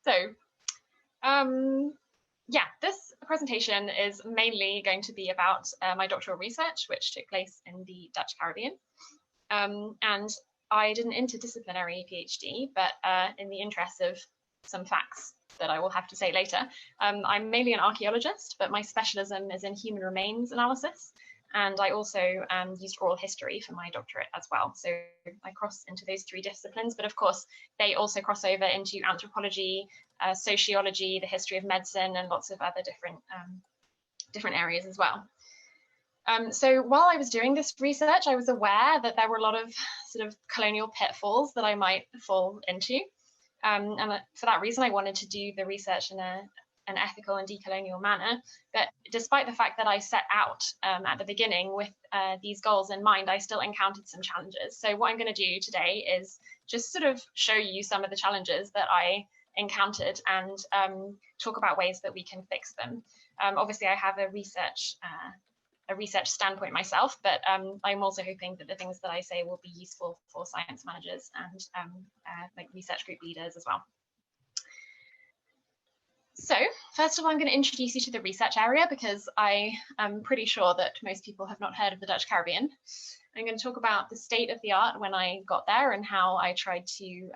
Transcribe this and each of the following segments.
So, yeah, this presentation is mainly going to be about my doctoral research, which took place in the Dutch Caribbean. And I did an interdisciplinary PhD, but in the interest of some facts that I will have to say later, I'm mainly an archaeologist, but my specialism is in human remains analysis. And I also used oral history for my doctorate as well. So I cross into those three disciplines, but of course, they also cross over into anthropology, sociology, the history of medicine, and lots of other different areas as well. So while I was doing this research, I was aware that there were a lot of sort of colonial pitfalls that I might fall into. And for that reason, I wanted to do the research in an ethical and decolonial manner. But despite the fact that I set out at the beginning with these goals in mind, I still encountered some challenges. So what I'm going to do today is just sort of show you some of the challenges that I encountered and talk about ways that we can fix them. Obviously, I have a research standpoint myself, but I'm also hoping that the things that I say will be useful for science managers and like research group leaders as well. So first of all, I'm going to introduce you to the research area because I am pretty sure that most people have not heard of the Dutch Caribbean. I'm going to talk about the state of the art when I got there and how I tried to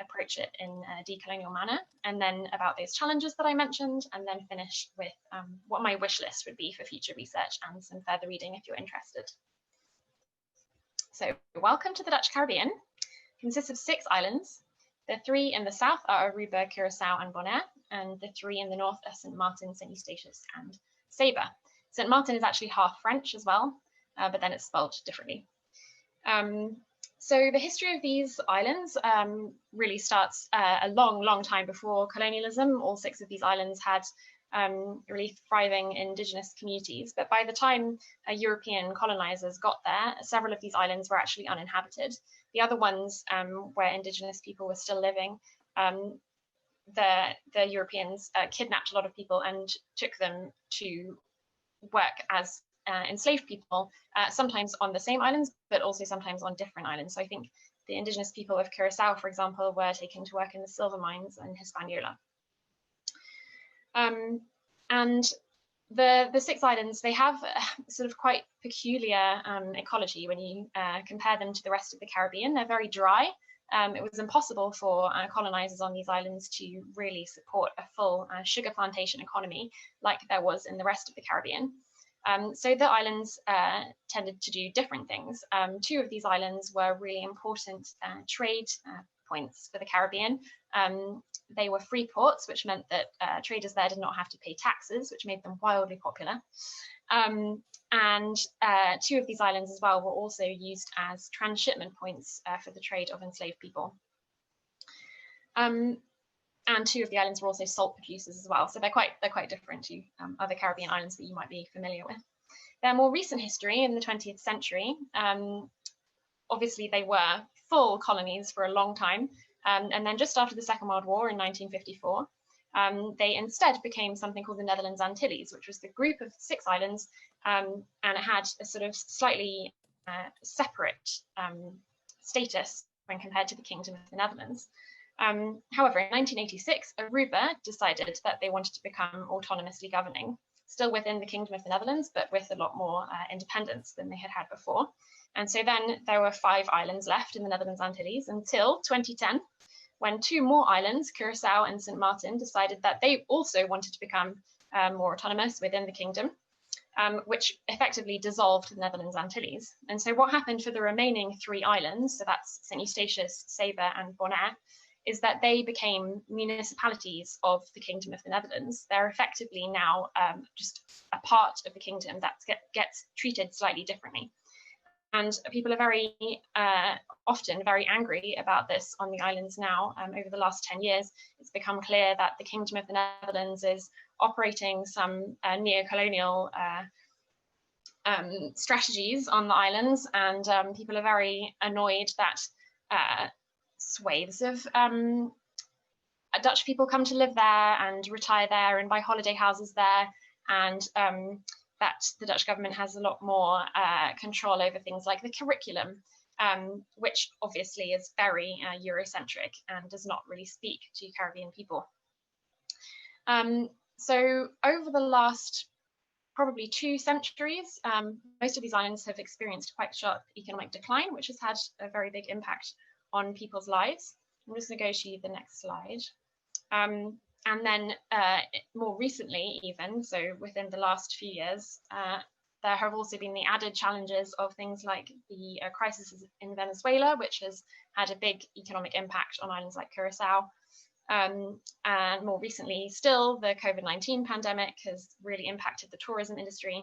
approach it in a decolonial manner, and then about those challenges that I mentioned, and then finish with what my wish list would be for future research and some further reading if you're interested. So welcome to the Dutch Caribbean. It consists of 6 islands. The 3 in the south are Aruba, Curacao, and Bonaire, and the 3 in the north are St. Martin, St. Eustatius, and Saba. St. Martin is actually half French as well, but then it's spelled differently. So the history of these islands really starts a long time before colonialism. All 6 of these islands had really thriving indigenous communities, but by the time European colonizers got there, several of these islands were actually uninhabited. The other ones where indigenous people were still living, the Europeans kidnapped a lot of people and took them to work as enslaved people, sometimes on the same islands, but also sometimes on different islands. So I think the indigenous people of Curacao, for example, were taken to work in the silver mines in Hispaniola. And the 6 islands, they have a sort of quite peculiar ecology when you compare them to the rest of the Caribbean. They're very dry. It was impossible for colonizers on these islands to really support a full sugar plantation economy like there was in the rest of the Caribbean. So the islands tended to do different things. 2 of these islands were really important trade points for the Caribbean. They were free ports, which meant that traders there did not have to pay taxes, which made them wildly popular. And 2 of these islands as well were also used as transshipment points for the trade of enslaved people. And 2 of the islands were also salt producers as well, so they're quite different to other Caribbean islands that you might be familiar with. Their more recent history in the 20th century, obviously they were full colonies for a long time, and then just after the Second World War in 1954, they instead became something called the Netherlands Antilles, which was the group of 6 islands, and it had a sort of slightly separate status when compared to the Kingdom of the Netherlands. However, in 1986, Aruba decided that they wanted to become autonomously governing, still within the Kingdom of the Netherlands, but with a lot more independence than they had had before. And so then there were 5 islands left in the Netherlands Antilles until 2010, when 2 more islands, Curacao and St. Martin, decided that they also wanted to become more autonomous within the kingdom, which effectively dissolved the Netherlands Antilles. And so what happened for the remaining 3 islands, so that's St. Eustatius, Saba, and Bonaire, is that they became municipalities of the Kingdom of the Netherlands. They're effectively now just a part of the kingdom that gets treated slightly differently. And people are very often very angry about this on the islands now. Over the last 10 years, it's become clear that the Kingdom of the Netherlands is operating some neo-colonial strategies on the islands, and people are very annoyed that swathes of Dutch people come to live there and retire there and buy holiday houses there, and that the Dutch government has a lot more control over things like the curriculum which obviously is very Eurocentric and does not really speak to Caribbean people. So over the last probably 2 centuries, most of these islands have experienced quite sharp economic decline, which has had a very big impact on people's lives. I'm just going to go to the next slide. And then more recently even, so within the last few years, there have also been the added challenges of things like the crisis in Venezuela, which has had a big economic impact on islands like Curacao. And more recently still, the COVID-19 pandemic has really impacted the tourism industry.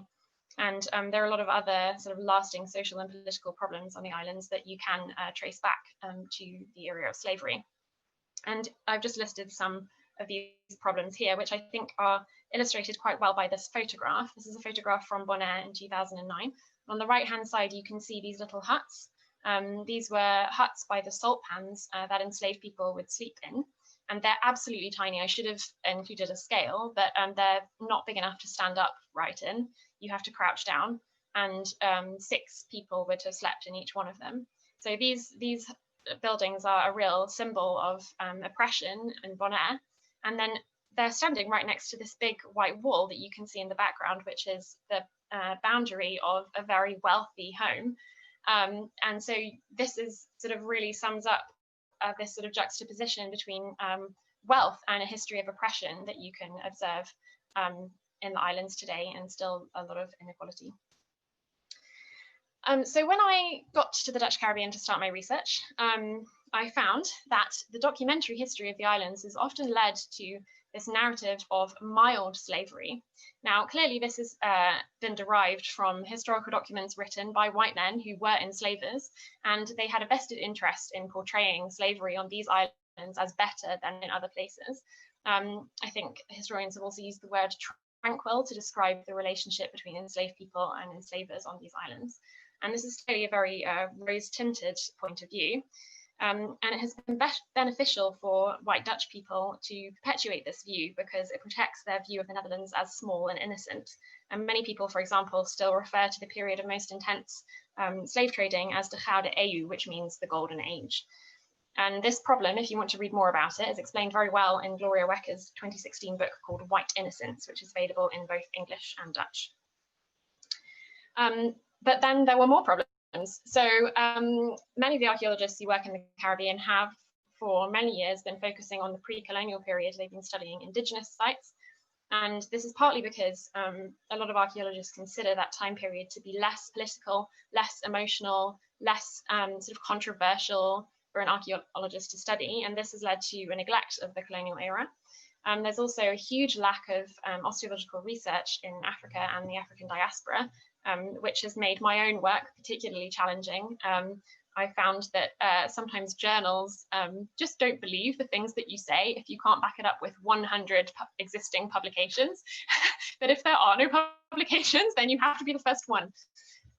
And there are a lot of other sort of lasting social and political problems on the islands that you can trace back to the era of slavery. And I've just listed some of these problems here, which I think are illustrated quite well by this photograph. This is a photograph from Bonaire in 2009. On the right-hand side, you can see these little huts. These were huts by the salt pans that enslaved people would sleep in. And they're absolutely tiny. I should have included a scale, but they're not big enough to stand up right in. You have to crouch down, and 6 people were to have slept in each one of them. So these buildings are a real symbol of oppression in Bonaire. And then they're standing right next to this big white wall that you can see in the background, which is the boundary of a very wealthy home. And so this is sort of really sums up this sort of juxtaposition between wealth and a history of oppression that you can observe in the islands today, and still a lot of inequality. So when I got to the Dutch Caribbean to start my research, I found that the documentary history of the islands has often led to this narrative of mild slavery. Now, clearly this has been derived from historical documents written by white men who were enslavers, and they had a vested interest in portraying slavery on these islands as better than in other places. I think historians have also used the word tranquil to describe the relationship between enslaved people and enslavers on these islands. And this is clearly a very rose-tinted point of view. And it has been beneficial for white Dutch people to perpetuate this view because it protects their view of the Netherlands as small and innocent. And many people, for example, still refer to the period of most intense slave trading as de Gouden Eeuw, which means the Golden Age. And this problem, if you want to read more about it, is explained very well in Gloria Wecker's 2016 book called White Innocence, which is available in both English and Dutch. But then there were more problems. So many of the archaeologists who work in the Caribbean have for many years been focusing on the pre-colonial period. They've been studying indigenous sites. And this is partly because a lot of archaeologists consider that time period to be less political, less emotional, less sort of controversial for an archaeologist to study. And this has led to a neglect of the colonial era. There's also a huge lack of osteological research in Africa and the African diaspora, which has made my own work particularly challenging. I found that sometimes journals just don't believe the things that you say if you can't back it up with 100 existing publications. But if there are no publications, then you have to be the first one.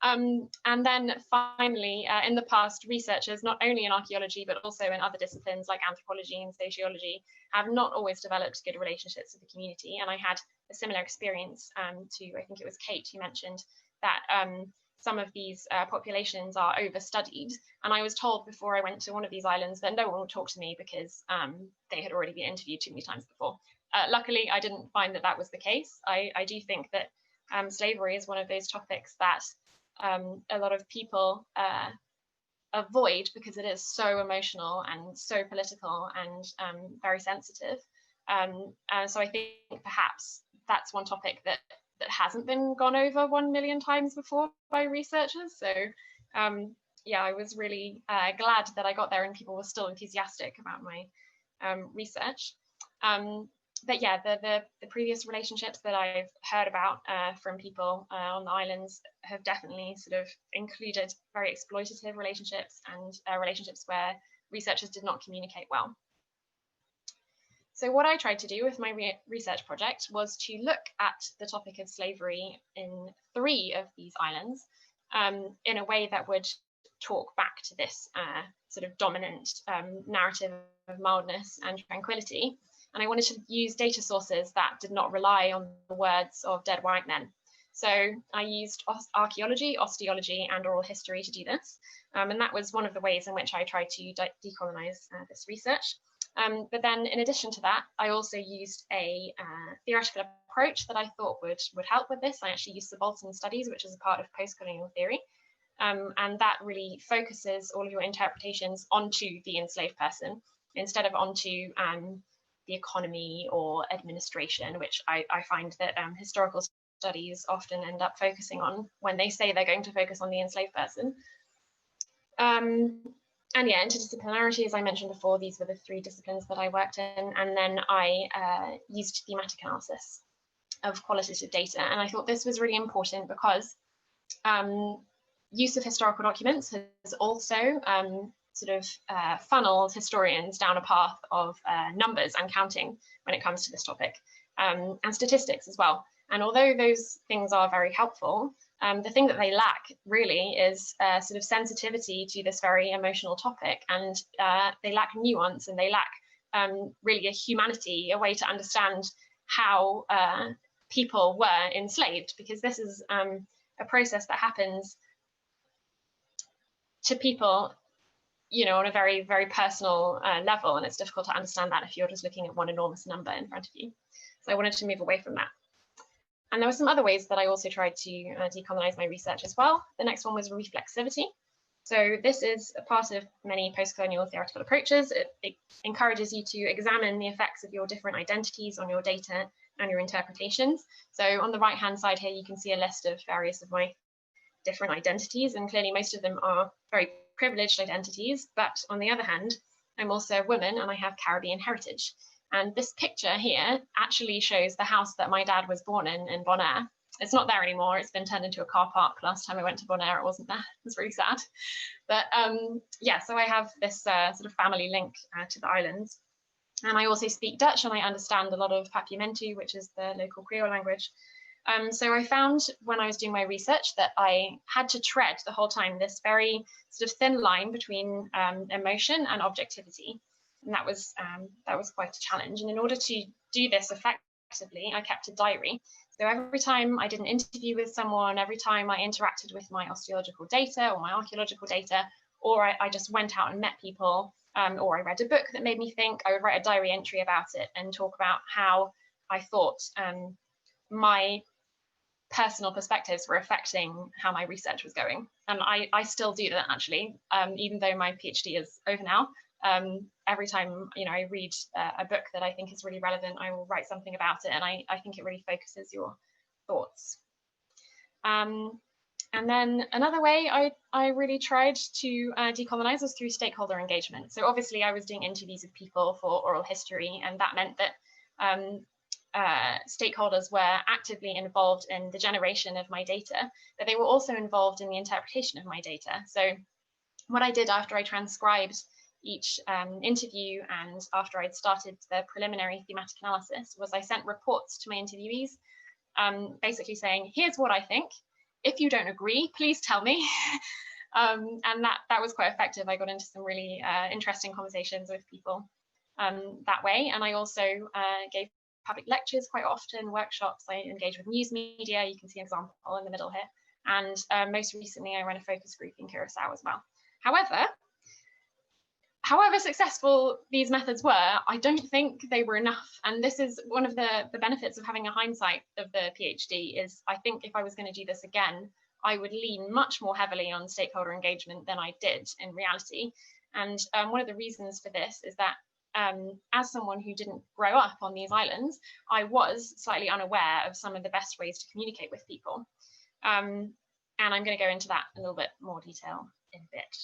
And then finally, in the past, researchers, not only in archaeology, but also in other disciplines like anthropology and sociology, have not always developed good relationships with the community. And I had a similar experience to, I think it was Kate who mentioned that some of these populations are overstudied. And I was told before I went to one of these islands that no one would talk to me because they had already been interviewed too many times before. Luckily, I didn't find that that was the case. I do think that slavery is one of those topics that a lot of people avoid because it is so emotional and so political and very sensitive. So I think perhaps that's one topic that hasn't been gone over 1 million times before by researchers. So yeah, I was really glad that I got there and people were still enthusiastic about my research. But yeah, the previous relationships that I've heard about from people on the islands have definitely sort of included very exploitative relationships and relationships where researchers did not communicate well. So what I tried to do with my research project was to look at the topic of slavery in 3 of these islands in a way that would talk back to this sort of dominant narrative of mildness and tranquility. And I wanted to use data sources that did not rely on the words of dead white men. So I used archaeology, osteology, and oral history to do this. And that was one of the ways in which I tried to decolonize this research. But then in addition to that, I also used a theoretical approach that I thought would help with this. I actually used subaltern studies, which is a part of post-colonial theory. And that really focuses all of your interpretations onto the enslaved person instead of onto the economy or administration, which I find that historical studies often end up focusing on when they say they're going to focus on the enslaved person. And yeah, interdisciplinarity, as I mentioned before, these were the 3 disciplines that I worked in. And then I used thematic analysis of qualitative data. And I thought this was really important because use of historical documents has also funneled historians down a path of numbers and counting when it comes to this topic, and statistics as well. And although those things are very helpful, the thing that they lack really is sensitivity to this very emotional topic, and they lack nuance, and they lack really a humanity, a way to understand how people were enslaved, because this is a process that happens to people, you know, on a very, very personal level, and it's difficult to understand that if you're just looking at one enormous number in front of you. So I wanted to move away from that. And there were some other ways that I also tried to decolonize my research as well. The next one was reflexivity. So this is a part of many post-colonial theoretical approaches. It encourages you to examine the effects of your different identities on your data and your interpretations. So on the right-hand side here, you can see a list of various of my different identities, and clearly most of them are very privileged identities. But on the other hand, I'm also a woman and I have Caribbean heritage. And this picture here actually shows the house that my dad was born in Bonaire. It's not there anymore. It's been turned into a car park. Last time I went to Bonaire, it wasn't there. It was really sad. But yeah, so I have this sort of family link to the islands. And I also speak Dutch, and I understand a lot of Papiamentu, which is the local Creole language. So I found when I was doing my research that I had to tread the whole time this very sort of thin line between emotion and objectivity. And that was quite a challenge. And in order to do this effectively, I kept a diary. So every time I did an interview with someone, every time I interacted with my osteological data or my archaeological data, or I just went out and met people, or I read a book that made me think, I would write a diary entry about it and talk about how I thought my personal perspectives were affecting how my research was going. And I still do that, actually, even though my PhD is over now. Every time, you know, I read a book that I think is really relevant, I will write something about it, and I think it really focuses your thoughts. And then another way I really tried to decolonize was through stakeholder engagement. So obviously I was doing interviews with people for oral history, and that meant that stakeholders were actively involved in the generation of my data, but they were also involved in the interpretation of my data. So what I did after I transcribed each interview and after I'd started the preliminary thematic analysis was I sent reports to my interviewees, basically saying, here's what I think. If you don't agree, please tell me. And that was quite effective. I got into some really interesting conversations with people that way. And I also gave public lectures quite often, workshops. I engage with news media. You can see an example in the middle here. And most recently, I ran a focus group in Curacao as well. However successful these methods were, I don't think they were enough. And this is one of the benefits of having a hindsight of the PhD is I think if I was going to do this again, I would lean much more heavily on stakeholder engagement than I did in reality. And one of the reasons for this is that as someone who didn't grow up on these islands, I was slightly unaware of some of the best ways to communicate with people. And I'm going to go into that in a little bit more detail in a bit.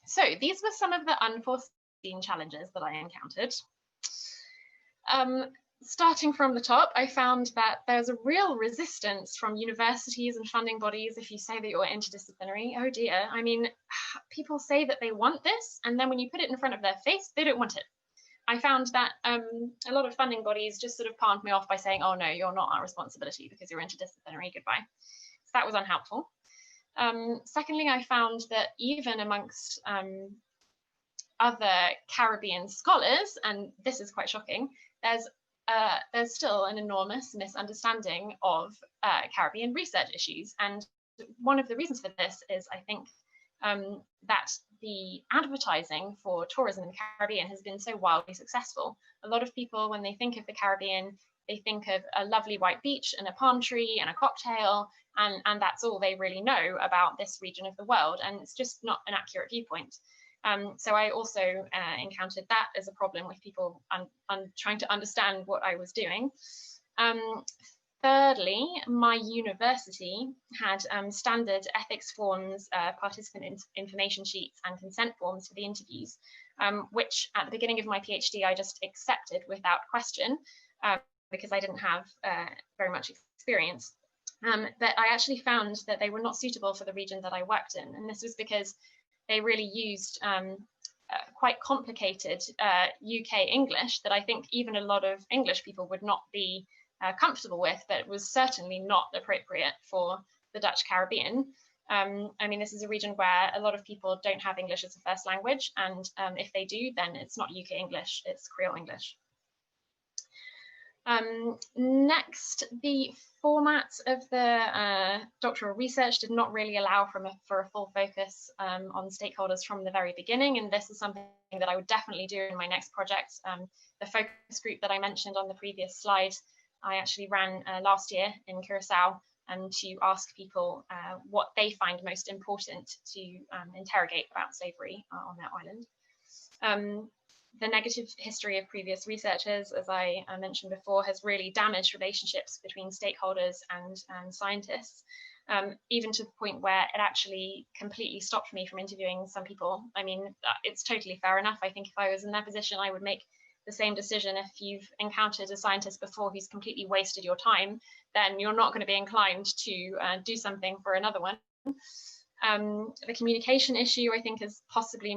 So these were some of the unforeseen challenges that I encountered. Starting from the top, I found that there's a real resistance from universities and funding bodies if you say that you're interdisciplinary. Oh dear, I mean, people say that they want this, and then when you put it in front of their face, they don't want it. I found that a lot of funding bodies just sort of palmed me off by saying, oh no, you're not our responsibility because you're interdisciplinary, goodbye. So that was unhelpful. Secondly, I found that even amongst other Caribbean scholars, and this is quite shocking, there's there's still an enormous misunderstanding of Caribbean research issues. And one of the reasons for this is, I think, that the advertising for tourism in the Caribbean has been so wildly successful. A lot of people, when they think of the Caribbean, they think of a lovely white beach and a palm tree and a cocktail, and that's all they really know about this region of the world. And it's just not an accurate viewpoint. So I also encountered that as a problem with people trying to understand what I was doing. Thirdly, my university had standard ethics forms, participant information sheets, and consent forms for the interviews, which at the beginning of my PhD I just accepted without question, because I didn't have very much experience. But I actually found that they were not suitable for the region that I worked in, and this was because they really used quite complicated UK English that I think even a lot of English people would not be comfortable with, but was certainly not appropriate for the Dutch Caribbean. I mean, this is a region where a lot of people don't have English as a first language, and if they do, then it's not UK English, it's Creole English. Next, the format of the doctoral research did not really allow for a full focus on stakeholders from the very beginning, and this is something that I would definitely do in my next project. The focus group that I mentioned on the previous slide, I actually ran last year in Curacao, to ask people what they find most important to interrogate about slavery on their island. The negative history of previous researchers, as I mentioned before, has really damaged relationships between stakeholders and scientists, even to the point where it actually completely stopped me from interviewing some people. I mean, it's totally fair enough. I think if I was in their position, I would make the same decision. If you've encountered a scientist before who's completely wasted your time, then you're not going to be inclined to do something for another one. The communication issue, I think, is possibly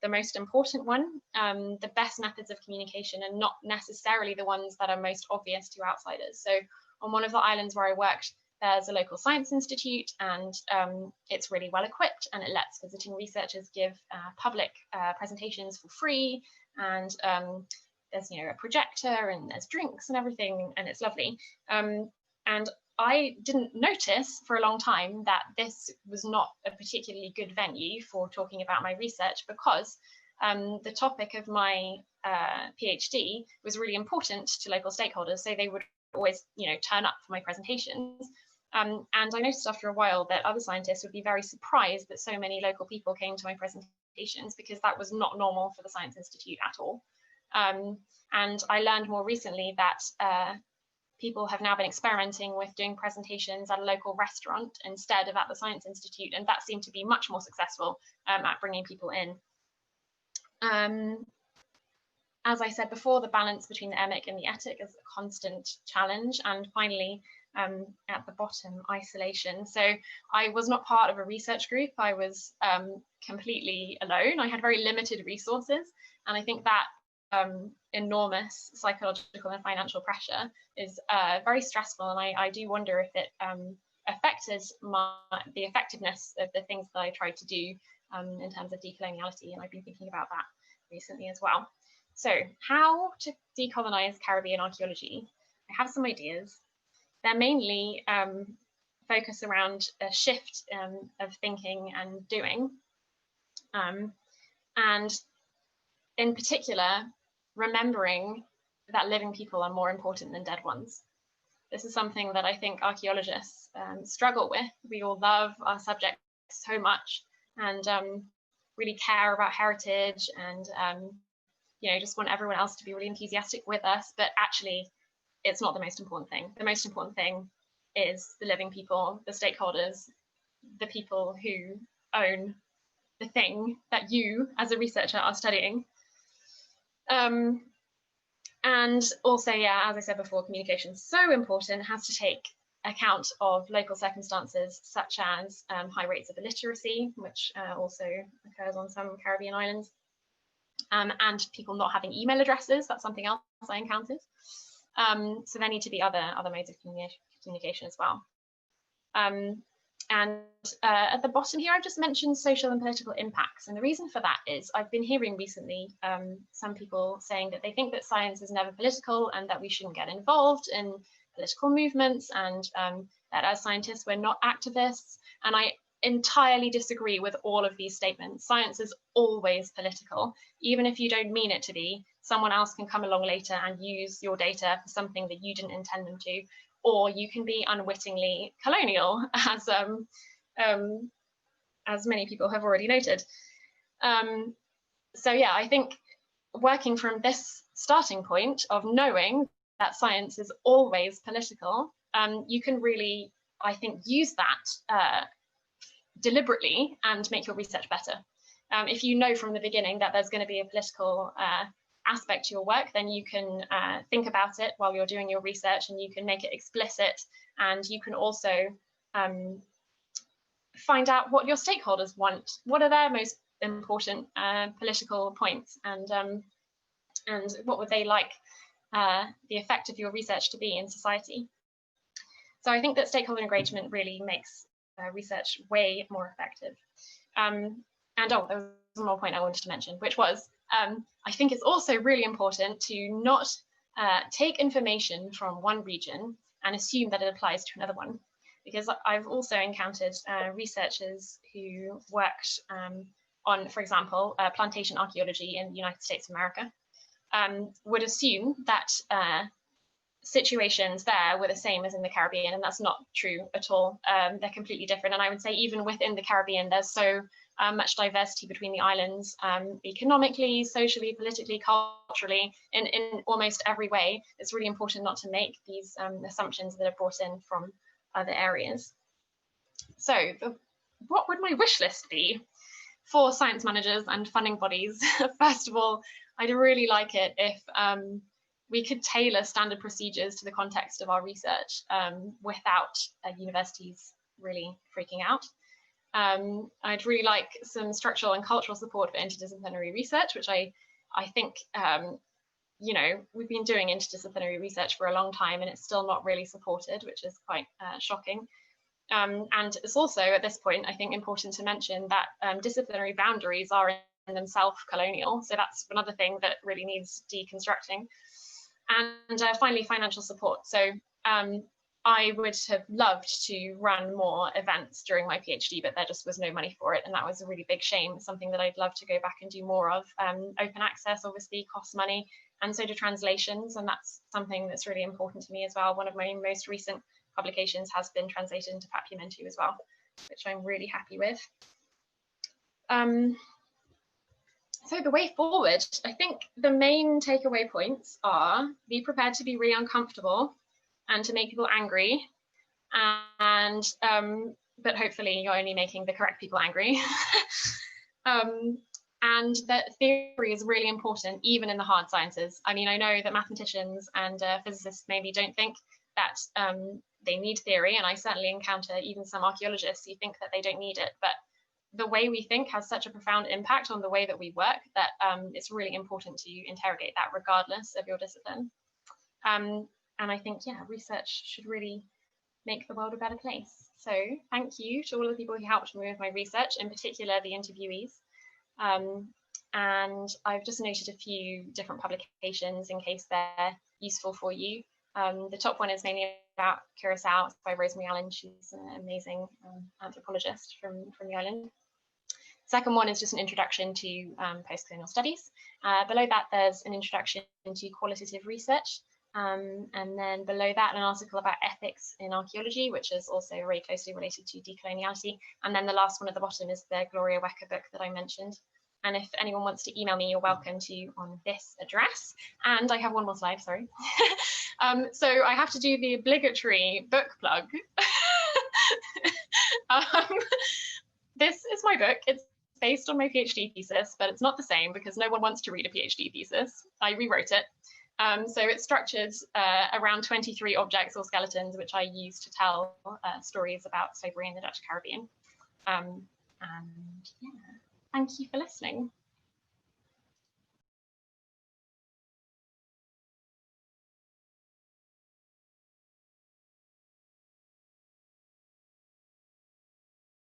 the most important one. The best methods of communication are not necessarily the ones that are most obvious to outsiders. So on one of the islands where I worked, there's a local science institute, and it's really well equipped, and it lets visiting researchers give public presentations for free, and there's a projector, and there's drinks and everything, and it's lovely. And I didn't notice for a long time that this was not a particularly good venue for talking about my research, because the topic of my PhD was really important to local stakeholders, so they would always turn up for my presentations. And I noticed after a while that other scientists would be very surprised that so many local people came to my presentations, because that was not normal for the Science Institute at all. And I learned more recently that people have now been experimenting with doing presentations at a local restaurant instead of at the Science Institute, and that seemed to be much more successful at bringing people in. As I said before, the balance between the emic and the etic is a constant challenge. And finally, at the bottom, isolation. So I was not part of a research group. I was completely alone. I had very limited resources, and I think that enormous psychological and financial pressure is very stressful, and I do wonder if it affected the effectiveness of the things that I tried to do in terms of decoloniality, and I've been thinking about that recently as well. So how to decolonize Caribbean archaeology? I have some ideas. They're mainly focused around a shift of thinking and doing, and in particular, remembering that living people are more important than dead ones. This is something that I think archaeologists struggle with. We all love our subjects so much, and really care about heritage, and just want everyone else to be really enthusiastic with us, but actually it's not the most important thing. The most important thing is the living people, the stakeholders, the people who own the thing that you as a researcher are studying. And also, yeah, as I said before, communication is so important, has to take account of local circumstances such as high rates of illiteracy, which also occurs on some Caribbean islands, and people not having email addresses. That's something else I encountered. So there need to be other modes of communication as well. And at the bottom here, I've just mentioned social and political impacts. And the reason for that is I've been hearing recently some people saying that they think that science is never political and that we shouldn't get involved in political movements, and that as scientists, we're not activists. And I entirely disagree with all of these statements. Science is always political. Even if you don't mean it to be, someone else can come along later and use your data for something that you didn't intend them to. Or you can be unwittingly colonial, as many people have already noted. So yeah, I think working from this starting point of knowing that science is always political, you can really, I think, use that deliberately and make your research better. If you know from the beginning that there's going to be a political aspect to your work, then you can think about it while you're doing your research, and you can make it explicit, and you can also find out what your stakeholders want, what are their most important political points, and what would they like the effect of your research to be in society. So I think that stakeholder engagement really makes research way more effective. And oh, there was one more point I wanted to mention, which was I think it's also really important to not take information from one region and assume that it applies to another one. Because I've also encountered researchers who worked on, for example, plantation archaeology in the United States of America, would assume that situations there were the same as in the Caribbean, and that's not true at all. They're completely different. And I would say even within the Caribbean, there's so much diversity between the islands, economically, socially, politically, culturally, in almost every way. It's really important not to make these assumptions that are brought in from other areas. So what would my wish list be for science managers and funding bodies? First of all, I'd really like it if we could tailor standard procedures to the context of our research without universities really freaking out. I'd really like some structural and cultural support for interdisciplinary research, which I think, you know, we've been doing interdisciplinary research for a long time and it's still not really supported, which is quite shocking. And it's also at this point, I think, important to mention that disciplinary boundaries are in themselves colonial. So that's another thing that really needs deconstructing. And finally, financial support. So I would have loved to run more events during my PhD, but there just was no money for it. And that was a really big shame, something that I'd love to go back and do more of. Open access obviously costs money, and so do translations. And that's something that's really important to me as well. One of my most recent publications has been translated into Papiamentu as well, which I'm really happy with. So the way forward, I think the main takeaway points are: be prepared to be really uncomfortable and to make people angry, and but hopefully you're only making the correct people angry. And that theory is really important, even in the hard sciences. I mean, I know that mathematicians and physicists maybe don't think that they need theory, and I certainly encounter even some archaeologists who think that they don't need it, but the way we think has such a profound impact on the way that we work that it's really important to interrogate that regardless of your discipline. And I think, yeah, research should really make the world a better place. So thank you to all of the people who helped me with my research, in particular the interviewees. And I've just noted a few different publications in case they're useful for you. The top one is mainly about Curacao. It's by Rosemary Allen. She's an amazing anthropologist from the island. Second one is just an introduction to post-colonial studies. Below that, there's an introduction to qualitative research. And then below that, an article about ethics in archaeology, which is also very closely related to decoloniality. And then the last one at the bottom is the Gloria Wecker book that I mentioned. And if anyone wants to email me, you're welcome to on this address. And I have one more slide, sorry. So I have to do the obligatory book plug. This is my book. It's based on my PhD thesis, but it's not the same because no one wants to read a PhD thesis. I rewrote it. So it's structured around 23 objects or skeletons, which I use to tell stories about slavery in the Dutch Caribbean. And yeah, thank you for listening.